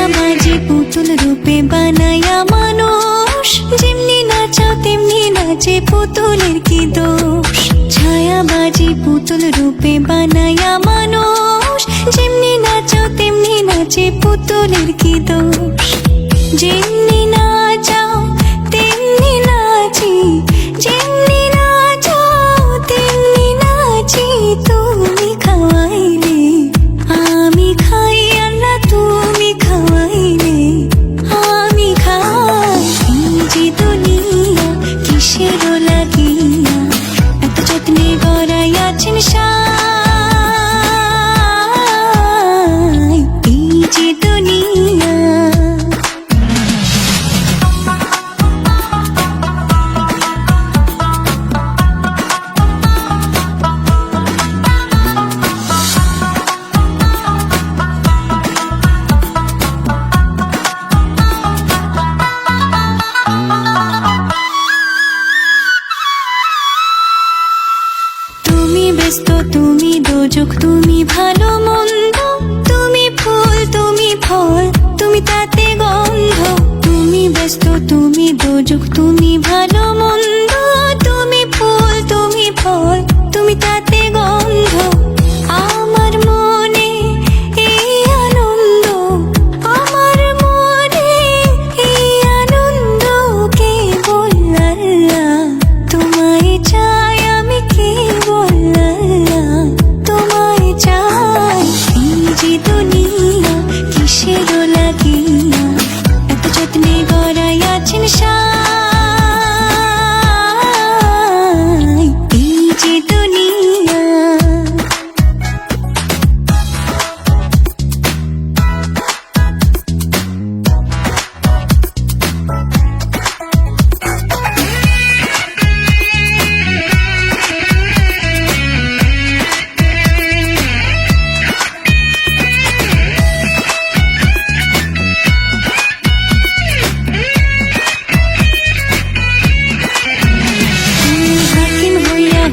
ছায়াবাজি পুতুল রূপে বানায়া মানুষ, যেমনি নাচাও তেমনি নাচে পুতুলের কি দোষ। ছায়াবাজি পুতুল রূপে বানায়া মানুষ, যেমনি নাচাও তেমনি নাচে পুতুলের কি দোষ। যেমনি নাচাও তেমনি নাচি, যেমনি নাচাও তেমনি নাচি। তুমি খাওয়াইলে আমি খাই, আল্লাহ তুমি খাওয়াইলে আমি খাই। এই যে দুনিয়া কিসের লাগিয়া এত যত্নে গড়াইয়াছেন সাই। এই যে দুনিয়া ব্যস্ত, তুমি দোজক, তুমি ভালো মন্দ, তুমি ফুল তুমি ফল, তুমি তাতে গন্ধ। তুমি ব্যস্ত, তুমি দোজক, তুমি ভালো মন্দ, তুমি ফুল তুমি ফল, তুমি তাতে গন্ধ। আমার মনে এই আনন্দ, আমার মনে এই আনন্দ কেবল আল্লাহ তোমায় চাই, আমি কেবল তোমায় চাই। এই যে দুনিয়া কিসের লাগিয়া এত যত্নে গড়াইয়াছেন সাই। এই যে দুনিয়া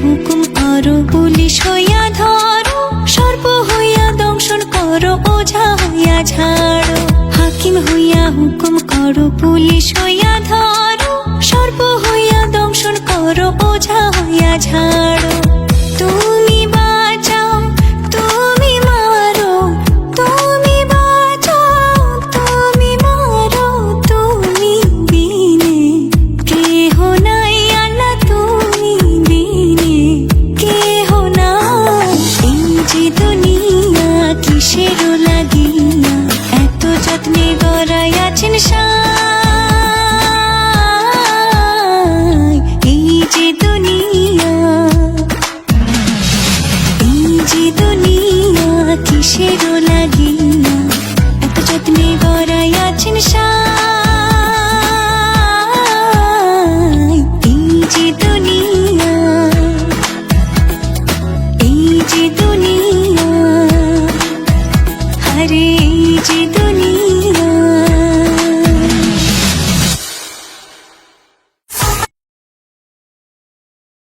হুকুম করো, পুলিশ হইয়া ধরো, সর্প হইয়া দংশন করো, ওঝা হইয়া ঝাড়ো। হাকিম হইয়া হুকুম করো, পুলিশ হইয়া ধরো, সর্প হইয়া দংশন করো, ওঝা হইয়া ঝাড়ো। তুমি বাঁচাও, তুমি মারো, তুমি বাঁচাও, তুমি মারো, তুমি বিনে কেহ নাই, আল্লাহ তুমি বিনে কেহ নাই। এই যে দুনিয়া কিসের লাগিয়া এত যত্নে গড়াইয়াছেন সাই। এই যে দুনিয়া, এই যে দুনিয়া কিসের লাগিয়া এত যত্নে গড়াইয়াছেন সাই।